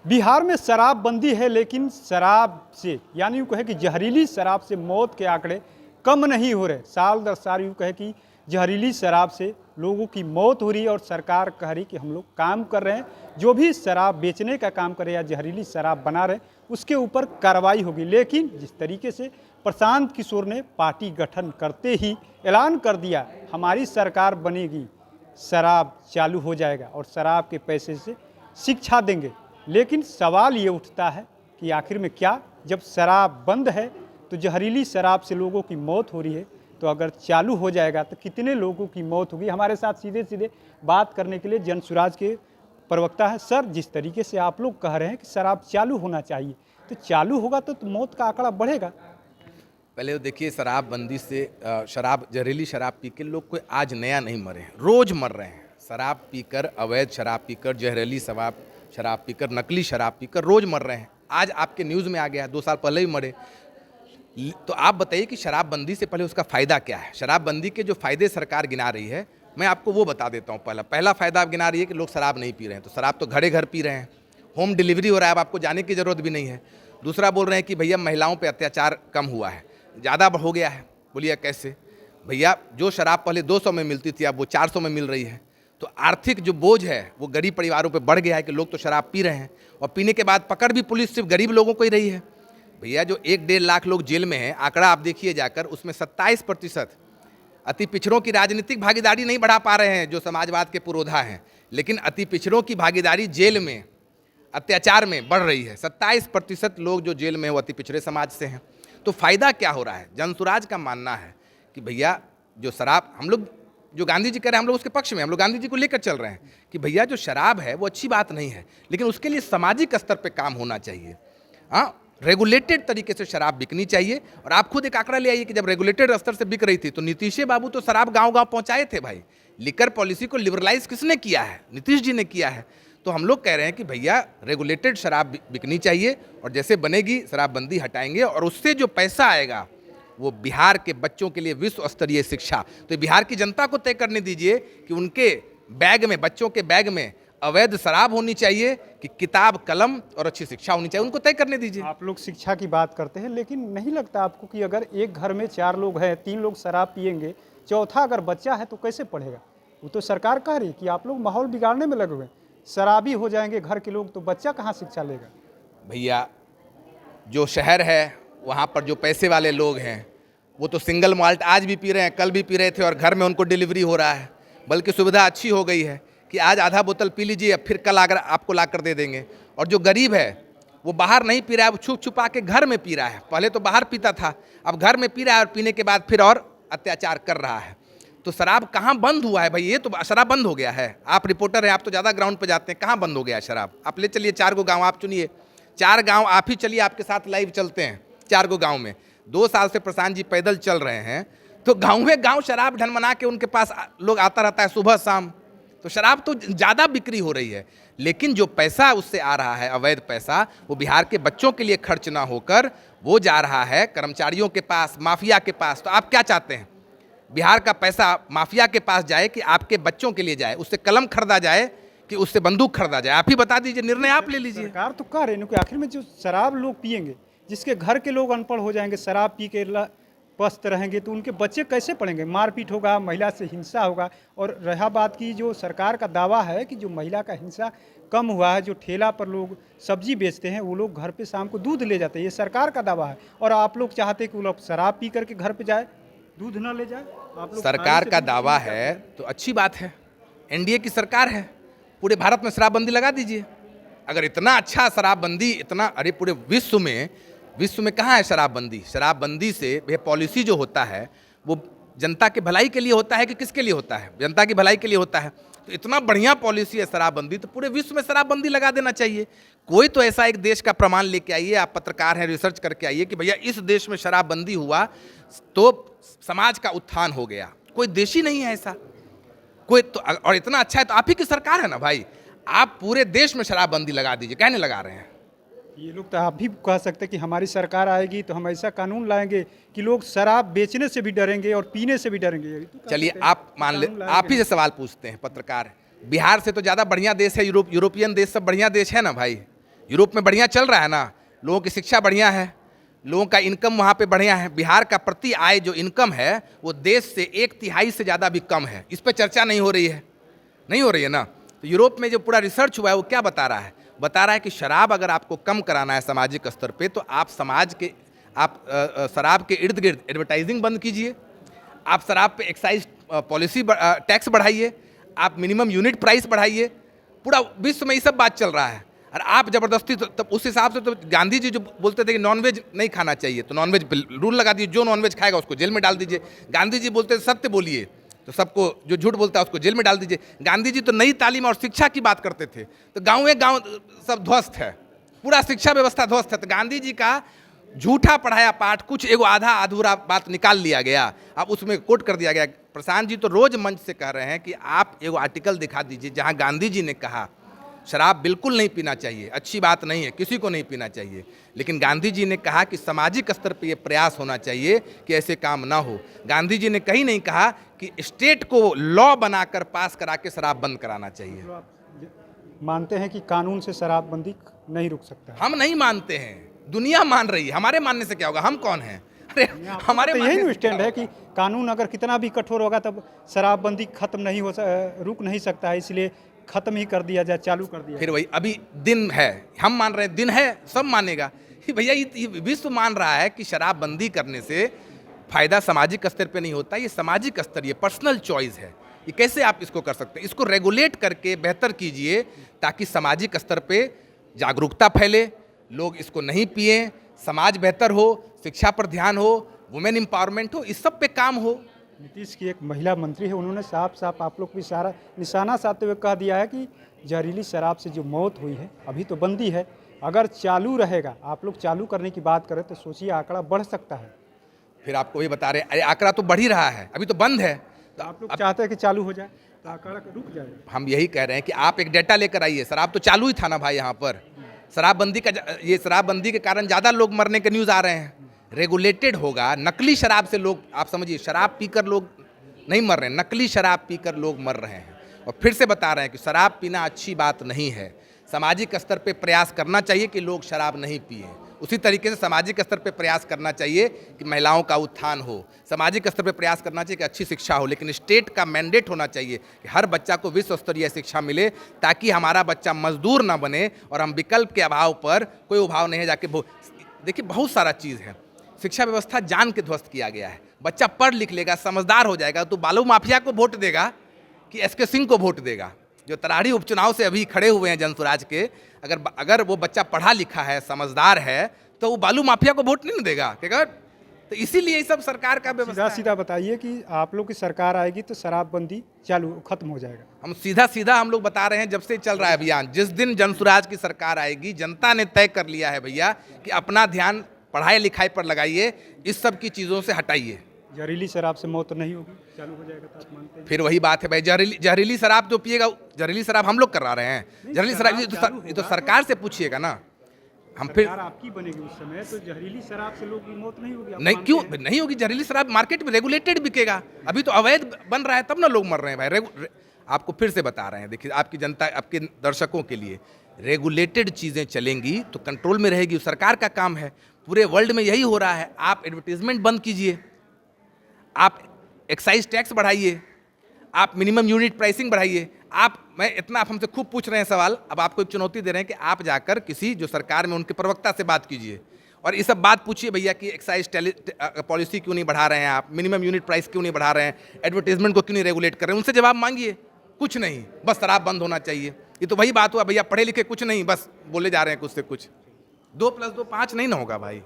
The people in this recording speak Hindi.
बिहार में शराबबंदी है, लेकिन शराब से यानी यूँ कहे कि जहरीली शराब से मौत के आंकड़े कम नहीं हो रहे। साल दर साल यूँ कहे कि जहरीली शराब से लोगों की मौत हो रही है और सरकार कह रही कि हम लोग काम कर रहे हैं, जो भी शराब बेचने का काम करे या जहरीली शराब बना रहे उसके ऊपर कार्रवाई होगी। लेकिन जिस तरीके से प्रशांत किशोर ने पार्टी गठन करते ही ऐलान कर दिया हमारी सरकार बनेगी, शराब चालू हो जाएगा और शराब के पैसे से शिक्षा देंगे, लेकिन सवाल ये उठता है कि आखिर में क्या, जब शराब बंद है तो जहरीली शराब से लोगों की मौत हो रही है, तो अगर चालू हो जाएगा तो कितने लोगों की मौत होगी। हमारे साथ सीधे सीधे बात करने के लिए जनसुराज के प्रवक्ता है। सर, जिस तरीके से आप लोग कह रहे हैं कि शराब चालू होना चाहिए, तो चालू होगा तो मौत का आंकड़ा बढ़ेगा। पहले तो देखिए, शराबबंदी से जहरीली शराब पी के लोग कोई आज नया नहीं मरे हैं, रोज़ मर रहे हैं। शराब पीकर, अवैध शराब पीकर, जहरीली शराब पीकर, नकली शराब पीकर रोज़ मर रहे हैं। आज आपके न्यूज़ में आ गया, 2 साल पहले ही मरे। तो आप बताइए कि शराबबंदी से पहले उसका फ़ायदा क्या है। शराबबंदी के जो फ़ायदे सरकार गिना रही है, मैं आपको वो बता देता हूँ। पहला फ़ायदा आप गिना रही है कि लोग शराब नहीं पी रहे हैं, तो शराब तो घरे घर पी रहे हैं, होम डिलीवरी हो रहा है, अब आपको जाने की ज़रूरत भी नहीं है। दूसरा बोल रहे हैं कि भैया महिलाओं पर अत्याचार कम हुआ है, ज़्यादा हो गया है। बोलिए कैसे? भैया, जो शराब पहले 200 में मिलती थी अब वो 400 में मिल रही है। तो आर्थिक जो बोझ है वो गरीब परिवारों पे बढ़ गया है कि लोग तो शराब पी रहे हैं, और पीने के बाद पकड़ भी पुलिस सिर्फ गरीब लोगों को ही रही है। भैया, जो 1-1.5 लाख लोग जेल में हैं, आंकड़ा आप देखिए जाकर, उसमें 27% अति पिछड़ों की राजनीतिक भागीदारी नहीं बढ़ा पा रहे हैं, जो समाजवाद के पुरोधा हैं, लेकिन अति पिछड़ों की भागीदारी जेल में अत्याचार में बढ़ रही है। 27% लोग जो जेल में हैं वो अति पिछड़े समाज से हैं। तो फ़ायदा क्या हो रहा है? जनसुराज का मानना है कि भैया, जो शराब, हम लोग जो गांधी जी कह रहे हैं हम लोग उसके पक्ष में, हम लोग गांधी जी को लेकर चल रहे हैं कि भैया जो शराब है वो अच्छी बात नहीं है, लेकिन उसके लिए सामाजिक स्तर पे काम होना चाहिए। हाँ, रेगुलेटेड तरीके से शराब बिकनी चाहिए। और आप खुद एक आंकड़ा ले आइए कि जब रेगुलेटेड स्तर से बिक रही थी तो नीतीश बाबू तो शराब गांव गांव पहुंचाए थे। भाई, लिकर पॉलिसी को लिबरलाइज किसने किया है? नीतीश जी ने किया है। तो हम लोग कह रहे हैं कि भैया रेगुलेटेड शराब बिकनी चाहिए, और जैसे बनेगी शराबबंदी हटाएंगे, और उससे जो पैसा आएगा वो बिहार के बच्चों के लिए विश्व स्तरीय शिक्षा। तो बिहार की जनता को तय करने दीजिए कि उनके बैग में, बच्चों के बैग में अवैध शराब होनी चाहिए कि किताब कलम और अच्छी शिक्षा होनी चाहिए, उनको तय करने दीजिए। आप लोग शिक्षा की बात करते हैं, लेकिन नहीं लगता आपको कि अगर एक घर में 4 लोग हैं, 3 लोग शराब पिएंगे, चौथा अगर बच्चा है तो कैसे पढ़ेगा? वो तो सरकार कह रही है कि आप लोग माहौल बिगाड़ने में लगे हुए हैं। शराबी हो जाएंगे घर के लोग तो बच्चा कहाँ शिक्षा लेगा? भैया, जो शहर है वहाँ पर जो पैसे वाले लोग हैं वो तो सिंगल माल्ट आज भी पी रहे हैं, कल भी पी रहे थे, और घर में उनको डिलीवरी हो रहा है। बल्कि सुविधा अच्छी हो गई है कि आज आधा बोतल पी लीजिए, फिर कल आकर आपको ला कर दे देंगे। और जो गरीब है वो बाहर नहीं पी रहा है, वो छुप छुपा के घर में पी रहा है। पहले तो बाहर पीता था, अब घर में पी रहा है, और पीने के बाद फिर और अत्याचार कर रहा है। तो शराब कहाँ बंद हुआ है भाई? ये तो शराब बंद हो गया है। आप रिपोर्टर हैं, आप तो ज़्यादा ग्राउंड पे जाते हैं, कहाँ बंद हो गया है शराब? आप ले चलिए 4 गो गाँव, आप चुनिए 4 गाँव, आप ही चलिए, आपके साथ लाइव चलते हैं 4 गो गाँव में। 2 साल से प्रशांत जी पैदल चल रहे हैं, तो गाँव में गाँव शराब ढनमना के उनके पास लोग आता रहता है सुबह शाम। तो शराब तो ज़्यादा बिक्री हो रही है, लेकिन जो पैसा उससे आ रहा है, अवैध पैसा, वो बिहार के बच्चों के लिए खर्च ना होकर वो जा रहा है कर्मचारियों के पास, माफिया के पास। तो आप क्या चाहते हैं? बिहार का पैसा माफिया के पास जाए कि आपके बच्चों के लिए जाए? उससे कलम खरीदा जाए कि उससे बंदूक खरीदा जाए? आप ही बता दीजिए, निर्णय आप ले लीजिए। सरकार तो कह रही है कि आखिर में जो शराब लोग पिएंगे, जिसके घर के लोग अनपढ़ हो जाएंगे, शराब पी के पस्त रहेंगे, तो उनके बच्चे कैसे पढ़ेंगे? मारपीट होगा, महिला से हिंसा होगा। और रहा बात की, जो सरकार का दावा है कि जो महिला का हिंसा कम हुआ है, जो ठेला पर लोग सब्जी बेचते हैं वो लोग घर पे शाम को दूध ले जाते हैं, ये सरकार का दावा है। और आप लोग चाहते हैं कि वो लोग शराब पी करके घर पे जाए, दूध ना ले जाए? आप लोग सरकार का दावा है तो अच्छी बात है, एनडीए की सरकार है, पूरे भारत में शराबबंदी लगा दीजिए। अगर इतना अच्छा शराबबंदी, इतना, अरे पूरे विश्व में कहाँ है शराबबंदी? शराबबंदी से यह पॉलिसी जो होता है वो जनता के भलाई के लिए होता है कि किसके लिए होता है? जनता की भलाई के लिए होता है। तो इतना बढ़िया पॉलिसी है शराबबंदी, तो पूरे विश्व में शराबबंदी लगा देना चाहिए। कोई तो ऐसा एक देश का प्रमाण लेके आइए, आप पत्रकार हैं, रिसर्च करके आइए कि भैया इस देश में शराबबंदी हुआ तो समाज का उत्थान हो गया। कोई देश ही नहीं है ऐसा कोई तो। और इतना अच्छा है तो आप ही की सरकार है ना भाई, आप पूरे देश में शराबबंदी लगा दीजिए। कहने लगा रहे हैं ये लोग, तो आप भी कह सकते हैं कि हमारी सरकार आएगी तो हम ऐसा कानून लाएंगे कि लोग शराब बेचने से भी डरेंगे और पीने से भी डरेंगे। चलिए आप मान ले, आप ही से सवाल पूछते हैं, पत्रकार। बिहार से तो ज़्यादा बढ़िया देश है यूरोपियन देश, सब बढ़िया देश है ना भाई। यूरोप में बढ़िया चल रहा है ना, लोगों की शिक्षा बढ़िया है, लोगों का इनकम वहाँ पे बढ़िया है। बिहार का प्रति आय जो इनकम है वो देश से 1/3 से ज़्यादा भी कम है। इस पर चर्चा नहीं हो रही है, नहीं हो रही है ना। तो यूरोप में जो पूरा रिसर्च हुआ है वो क्या बता रहा है? बता रहा है कि शराब अगर आपको कम कराना है सामाजिक स्तर पे, तो आप शराब के इर्द गिर्द एडवर्टाइजिंग बंद कीजिए, आप शराब पे एक्साइज पॉलिसी टैक्स बढ़ाइए, आप मिनिमम यूनिट प्राइस बढ़ाइए। पूरा विश्व में ये सब बात चल रहा है। और आप जबरदस्ती तो उस हिसाब से तो गांधी जी जो बोलते थे कि नॉनवेज नहीं खाना चाहिए, तो नॉनवेज रूल लगा दीजिए, जो नॉनवेज खाएगा उसको जेल में डाल दीजिए। गांधी जी बोलते थे सत्य बोलिए, तो सबको जो झूठ बोलता है उसको जेल में डाल दीजिए। गांधी जी तो नई तालीम और शिक्षा की बात करते थे, तो गाँव सब ध्वस्त है, पूरा शिक्षा व्यवस्था ध्वस्त है। तो गांधी जी का झूठा पढ़ाया पाठ कुछ एगो आधा अधूरा बात निकाल लिया गया, अब उसमें कोट कर दिया गया। प्रशांत जी तो रोज मंच से कह रहे हैं कि आप एगो आर्टिकल दिखा दीजिए जहां गांधी जी ने कहा शराब बिल्कुल नहीं पीना चाहिए, अच्छी बात नहीं है, किसी को नहीं पीना चाहिए। लेकिन गांधी जी ने कहा कि सामाजिक स्तर पर यह प्रयास होना चाहिए कि ऐसे काम ना हो। गांधी जी ने कहीं नहीं कहा कि स्टेट को लॉ बनाकर पास करा के शराब बंद कराना चाहिए। तो आप मानते हैं कि कानून से शराबबंदी नहीं रुक सकता है? हम नहीं मानते हैं, दुनिया मान रही है। हमारे मानने से क्या होगा? हम कौन हैं? अरे हमारे तो मानने यही से स्टैंड क्या है कि कानून अगर कितना भी कठोर होगा तब शराबबंदी खत्म नहीं रुक नहीं सकता है, इसलिए खत्म ही कर दिया जाए, चालू कर दिया। फिर वही अभी दिन है, हम मान रहे हैं, दिन है, सब मानेगा कि भैया ये विश्व मान रहा है कि शराबबंदी करने से फायदा सामाजिक स्तर पे नहीं होता। ये सामाजिक स्तर, ये पर्सनल चॉइस है। ये कैसे आप इसको कर सकते हैं? इसको रेगुलेट करके बेहतर कीजिए ताकि सामाजिक स्तर पे जागरूकता फैले, लोग इसको नहीं पिए, समाज बेहतर हो, शिक्षा पर ध्यान हो, वुमेन एम्पावरमेंट हो, इस सब पे काम हो। नीतीश की एक महिला मंत्री है, उन्होंने साफ साफ आप लोग को इशारा निशाना साधते हुए कह दिया है कि जहरीली शराब से जो मौत हुई है, अभी तो बंदी है, अगर चालू रहेगा, आप लोग चालू करने की बात करें तो सोचिए आंकड़ा बढ़ सकता है। फिर आपको ये बता रहे हैं, अरे आंकड़ा तो बढ़ ही रहा है, अभी तो बंद है। तो आप लोग चाहते हैं कि चालू हो जाए तो आंकड़ा रुक जाएगा? हम यही कह रहे हैं कि आप एक डेटा लेकर आइए। शराब तो चालू ही था ना भाई, यहाँ पर शराबबंदी के कारण ज़्यादा लोग मरने के न्यूज़ आ रहे हैं। रेगुलेटेड होगा, नकली शराब से लोग, आप समझिए, शराब पीकर लोग नहीं मर रहे हैं, नकली शराब पीकर लोग मर रहे हैं। और फिर से बता रहे हैं कि शराब पीना अच्छी बात नहीं है। सामाजिक स्तर पे प्रयास करना चाहिए कि लोग शराब नहीं पिए। उसी तरीके से सामाजिक स्तर पे प्रयास करना चाहिए कि महिलाओं का उत्थान हो, सामाजिक स्तर पे प्रयास करना चाहिए कि अच्छी शिक्षा हो। लेकिन स्टेट का मैंडेट होना चाहिए कि हर बच्चा को विश्व स्तरीय शिक्षा मिले, ताकि हमारा बच्चा मजदूर ना बने और हम विकल्प के अभाव पर, कोई अभाव नहीं है जाके देखिए बहुत सारा चीज़ है। शिक्षा व्यवस्था जान के ध्वस्त किया गया है। बच्चा पढ़ लिख लेगा, समझदार हो जाएगा, तो बालू माफिया को वोट देगा कि एसके सिंह को वोट देगा? जो तराड़ी उपचुनाव से अभी खड़े हुए हैं जनसुराज के, अगर वो बच्चा पढ़ा लिखा है, समझदार है, तो वो बालू माफिया को वोट नहीं देगा क्या? तो इसीलिए ये सब सरकार का व्यवस्था है। सीधा बताइए कि आप लोग की सरकार आएगी तो शराबबंदी चालू खत्म हो जाएगा? हम सीधा हम लोग बता रहे हैं, जब से चल रहा है अभियान, जिस दिन जनसुराज की सरकार आएगी, जनता ने तय कर लिया है भैया कि अपना ध्यान पढ़ाई लिखाई पर लगाइए, इस सब की चीज़ों से हटाइए। जहरीली शराब से मौत नहीं होगी, चालू हो जाएगा तो आप मानते हैं? फिर वही बात है भाई, जहरीली शराब जो पिएगा, जहरीली शराब हम लोग करा रहे हैं। जहरीली शराब ये तो सरकार से पूछिएगा ना। हम फिर आपकी बनेगी उस समय तो जहरीली शराब से लोगों की मौत नहीं होगी? नहीं, क्यों नहीं होगी? जहरीली शराब मार्केट में रेगुलेटेड बिकेगा, अभी तो अवैध बन रहा है, तब ना लोग मर रहे हैं भाई। आपको फिर से बता रहे हैं, देखिए आपकी जनता, आपके दर्शकों के लिए, रेगुलेटेड चीज़ें चलेंगी तो कंट्रोल में रहेगी, सरकार का काम है। पूरे वर्ल्ड में यही हो रहा है। आप एडवर्टीजमेंट बंद कीजिए, आप एक्साइज टैक्स बढ़ाइए, आप मिनिमम यूनिट प्राइसिंग बढ़ाइए। आप हमसे खूब पूछ रहे हैं सवाल, अब आपको एक चुनौती दे रहे हैं कि आप जाकर किसी जो सरकार में उनके प्रवक्ता से बात कीजिए और ये सब बात पूछिए भैया कि एक्साइज पॉलिसी क्यों नहीं बढ़ा रहे हैं आप, मिनिमम यूनिट प्राइस क्यों नहीं बढ़ा रहे हैं, एडवर्टीजमेंट को क्यों नहीं रेगुलेट कर रहे हैं। उनसे जवाब मांगिए, कुछ नहीं, बस शराब बंद होना चाहिए। ये तो वही बात हुआ भैया, पढ़े लिखे कुछ नहीं, बस बोले जा रहे हैं कुछ से कुछ। 2 + 2 5 नहीं ना होगा भाई।